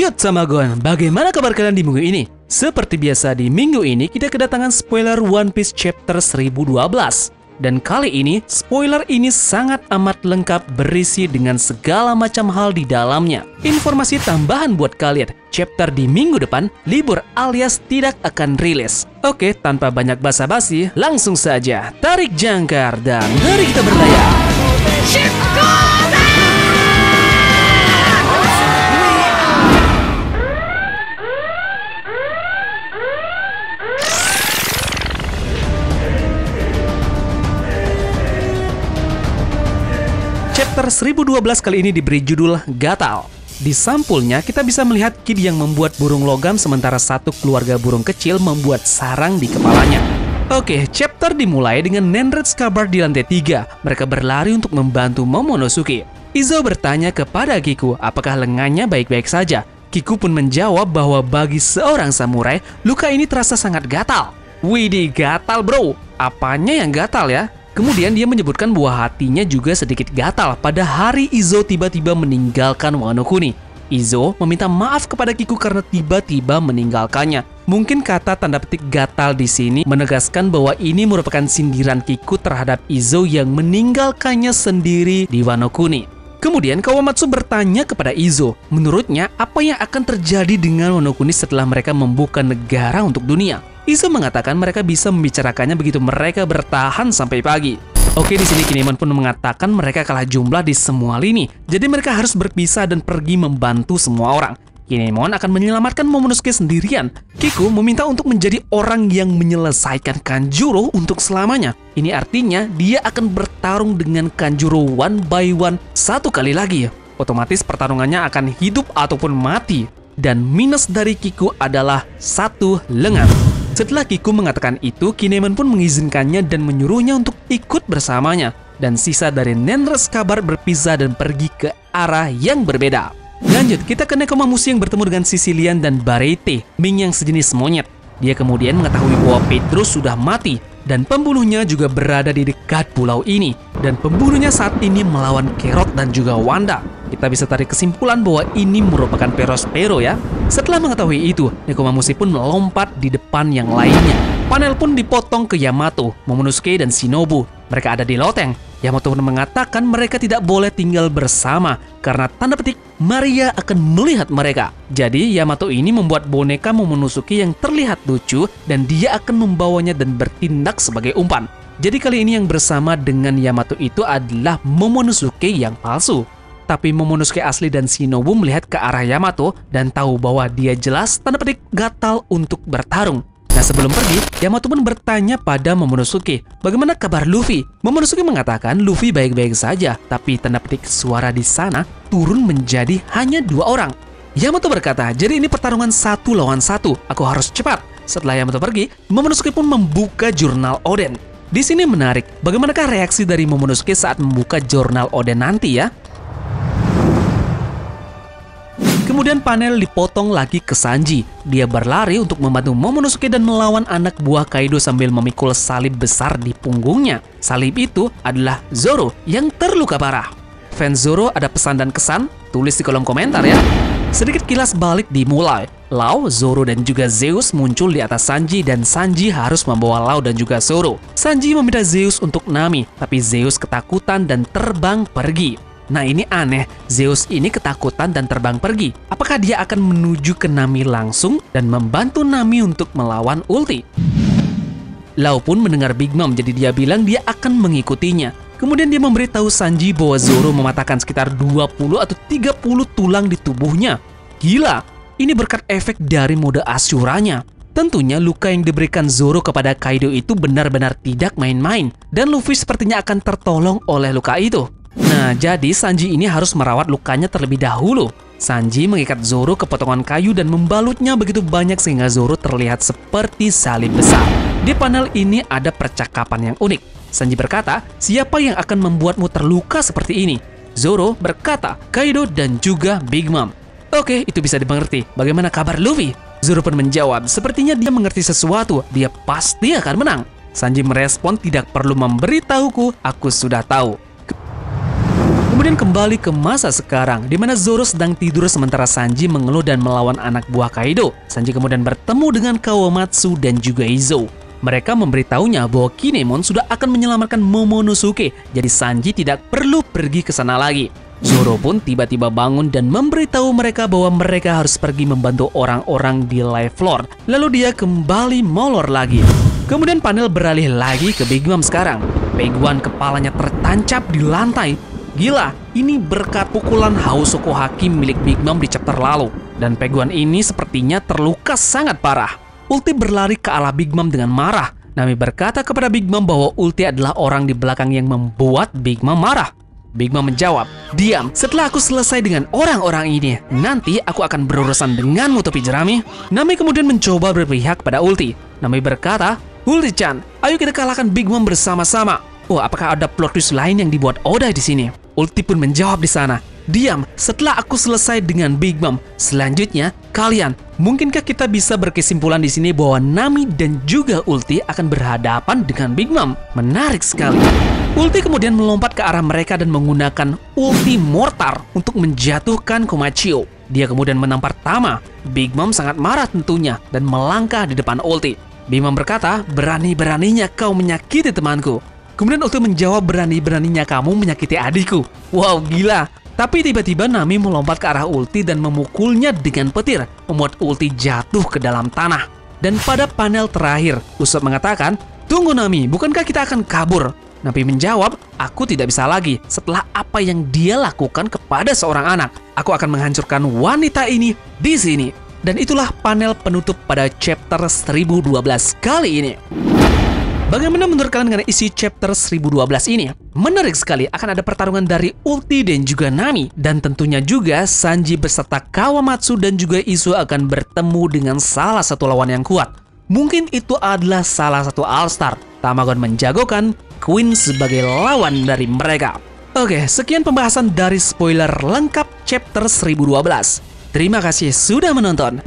Yot Samagon, bagaimana kabar kalian di minggu ini? Seperti biasa di minggu ini kita kedatangan spoiler One Piece chapter 1012. Dan kali ini, spoiler ini sangat amat lengkap berisi dengan segala macam hal di dalamnya. Informasi tambahan buat kalian, chapter di minggu depan libur alias tidak akan rilis. Oke, tanpa banyak basa-basi, langsung saja tarik jangkar dan mari kita berlayar. Chapter 1012 kali ini diberi judul Gatal. Di sampulnya kita bisa melihat Kid yang membuat burung logam sementara satu keluarga burung kecil membuat sarang di kepalanya. Oke, chapter dimulai dengan Nenred Scabbard di lantai 3. Mereka berlari untuk membantu Momonosuke. Izo bertanya kepada Kiku apakah lengannya baik-baik saja. Kiku pun menjawab bahwa bagi seorang samurai, luka ini terasa sangat gatal. Widih, gatal bro. Apanya yang gatal ya? Kemudian dia menyebutkan bahwa hatinya juga sedikit gatal pada hari Izo tiba-tiba meninggalkan Wano Kuni. Izo meminta maaf kepada Kiku karena tiba-tiba meninggalkannya. Mungkin kata tanda petik gatal di sini menegaskan bahwa ini merupakan sindiran Kiku terhadap Izo yang meninggalkannya sendiri di Wano Kuni. Kemudian Kawamatsu bertanya kepada Izo, menurutnya apa yang akan terjadi dengan Wano Kuni setelah mereka membuka negara untuk dunia. Izo mengatakan mereka bisa membicarakannya begitu mereka bertahan sampai pagi. Oke, di sini Kinemon pun mengatakan mereka kalah jumlah di semua lini, jadi mereka harus berpisah dan pergi membantu semua orang. Kinemon akan menyelamatkan Momonosuke sendirian. Kiku meminta untuk menjadi orang yang menyelesaikan Kanjuro untuk selamanya. Ini artinya dia akan bertarung dengan Kanjuro one by one satu kali lagi. Otomatis pertarungannya akan hidup ataupun mati. Dan minus dari Kiku adalah satu lengan. Setelah Kiku mengatakan itu, Kinemon pun mengizinkannya dan menyuruhnya untuk ikut bersamanya. Dan sisa dari Nenred Scabbard berpisah dan pergi ke arah yang berbeda. Lanjut, kita ke Nekomamushi yang bertemu dengan Sicilian dan Barete, Ming yang sejenis monyet. Dia kemudian mengetahui bahwa Pedro sudah mati dan pembunuhnya juga berada di dekat pulau ini. Dan pembunuhnya saat ini melawan Kerot dan juga Wanda. Kita bisa tarik kesimpulan bahwa ini merupakan Perospero ya. Setelah mengetahui itu, Nekomamushi pun melompat di depan yang lainnya. Panel pun dipotong ke Yamato, Momonosuke, dan Shinobu. Mereka ada di loteng. Yamato pun mengatakan mereka tidak boleh tinggal bersama karena tanda petik Maria akan melihat mereka. Jadi Yamato ini membuat boneka Momonosuke yang terlihat lucu dan dia akan membawanya dan bertindak sebagai umpan. Jadi kali ini yang bersama dengan Yamato itu adalah Momonosuke yang palsu. Tapi Momonosuke asli dan Shinobu melihat ke arah Yamato dan tahu bahwa dia jelas tanda petik gatal untuk bertarung. Nah, sebelum pergi, Yamato pun bertanya pada Momonosuke, bagaimana kabar Luffy? Momonosuke mengatakan Luffy baik-baik saja, tapi tanda petik suara di sana turun menjadi hanya 2 orang. Yamato berkata, jadi ini pertarungan 1 lawan 1, aku harus cepat. Setelah Yamato pergi, Momonosuke pun membuka jurnal Oden. Di sini menarik, bagaimanakah reaksi dari Momonosuke saat membuka jurnal Oden nanti ya? Kemudian panel dipotong lagi ke Sanji. Dia berlari untuk membantu Momonosuke dan melawan anak buah Kaido sambil memikul salib besar di punggungnya. Salib itu adalah Zoro yang terluka parah. Fans Zoro ada pesan dan kesan? Tulis di kolom komentar ya. Sedikit kilas balik dimulai. Lau, Zoro, dan juga Zeus muncul di atas Sanji dan Sanji harus membawa Lau dan juga Zoro. Sanji meminta Zeus untuk Nami, tapi Zeus ketakutan dan terbang pergi. Nah ini aneh, Zeus ini ketakutan dan terbang pergi. Apakah dia akan menuju ke Nami langsung dan membantu Nami untuk melawan ulti? Lau pun mendengar Big Mom, jadi dia bilang dia akan mengikutinya. Kemudian dia memberitahu Sanji bahwa Zoro mematahkan sekitar 20 atau 30 tulang di tubuhnya. Gila, ini berkat efek dari mode Asuranya. Tentunya luka yang diberikan Zoro kepada Kaido itu benar-benar tidak main-main. Dan Luffy sepertinya akan tertolong oleh luka itu. Nah, jadi Sanji ini harus merawat lukanya terlebih dahulu. Sanji mengikat Zoro ke potongan kayu dan membalutnya begitu banyak sehingga Zoro terlihat seperti salib besar. Di panel ini ada percakapan yang unik. Sanji berkata, siapa yang akan membuatmu terluka seperti ini? Zoro berkata, Kaido dan juga Big Mom. Oke, itu bisa dimengerti. Bagaimana kabar Luffy? Zoro pun menjawab, sepertinya dia mengerti sesuatu. Dia pasti akan menang. Sanji merespon, tidak perlu memberitahuku, aku sudah tahu. Kemudian kembali ke masa sekarang, di mana Zoro sedang tidur sementara Sanji mengeluh dan melawan anak buah Kaido. Sanji kemudian bertemu dengan Kawamatsu dan juga Izo. Mereka memberitahunya bahwa Kinemon sudah akan menyelamatkan Momonosuke, jadi Sanji tidak perlu pergi ke sana lagi. Zoro pun tiba-tiba bangun dan memberitahu mereka bahwa mereka harus pergi membantu orang-orang di Life Lord. Lalu dia kembali molor lagi. Kemudian panel beralih lagi ke Big Mom sekarang. Peguan kepalanya tertancap di lantai. Gila, ini berkat pukulan Hausoko Hakim milik Big Mom di chapter lalu. Dan Peguan ini sepertinya terluka sangat parah. Ulti berlari ke arah Big Mom dengan marah. Nami berkata kepada Big Mom bahwa Ulti adalah orang di belakang yang membuat Big Mom marah. Big Mom menjawab, "Diam, setelah aku selesai dengan orang-orang ini, nanti aku akan berurusan denganmu, Topi Jerami." Nami kemudian mencoba berpihak pada Ulti. Nami berkata, "Ulti-chan, ayo kita kalahkan Big Mom bersama-sama." Oh, apakah ada plot twist lain yang dibuat Oda di sini? Ulti pun menjawab di sana, "Diam, setelah aku selesai dengan Big Mom, selanjutnya kalian." Mungkinkah kita bisa berkesimpulan di sini bahwa Nami dan juga Ulti akan berhadapan dengan Big Mom? Menarik sekali. Ulti kemudian melompat ke arah mereka dan menggunakan Ulti Mortar untuk menjatuhkan Komachio. Dia kemudian menampar Tama. Big Mom sangat marah tentunya dan melangkah di depan Ulti. Big Mom berkata, "Berani-beraninya kau menyakiti temanku." Kemudian Ulti menjawab, "Berani-beraninya kamu menyakiti adikku." Wow, gila. Tapi tiba-tiba Nami melompat ke arah Ulti dan memukulnya dengan petir, membuat Ulti jatuh ke dalam tanah. Dan pada panel terakhir, Usopp mengatakan, "Tunggu Nami, bukankah kita akan kabur?" Nami menjawab, "Aku tidak bisa lagi setelah apa yang dia lakukan kepada seorang anak. Aku akan menghancurkan wanita ini di sini." Dan itulah panel penutup pada chapter 1012 kali ini. Bagaimana menurut kalian dengan isi chapter 1012 ini? Menarik sekali, akan ada pertarungan dari Ulti dan juga Nami. Dan tentunya juga Sanji beserta Kawamatsu dan juga Izo akan bertemu dengan salah satu lawan yang kuat. Mungkin itu adalah salah satu All-Star. Tamagon menjagokan Queen sebagai lawan dari mereka. Oke, sekian pembahasan dari spoiler lengkap chapter 1012. Terima kasih sudah menonton.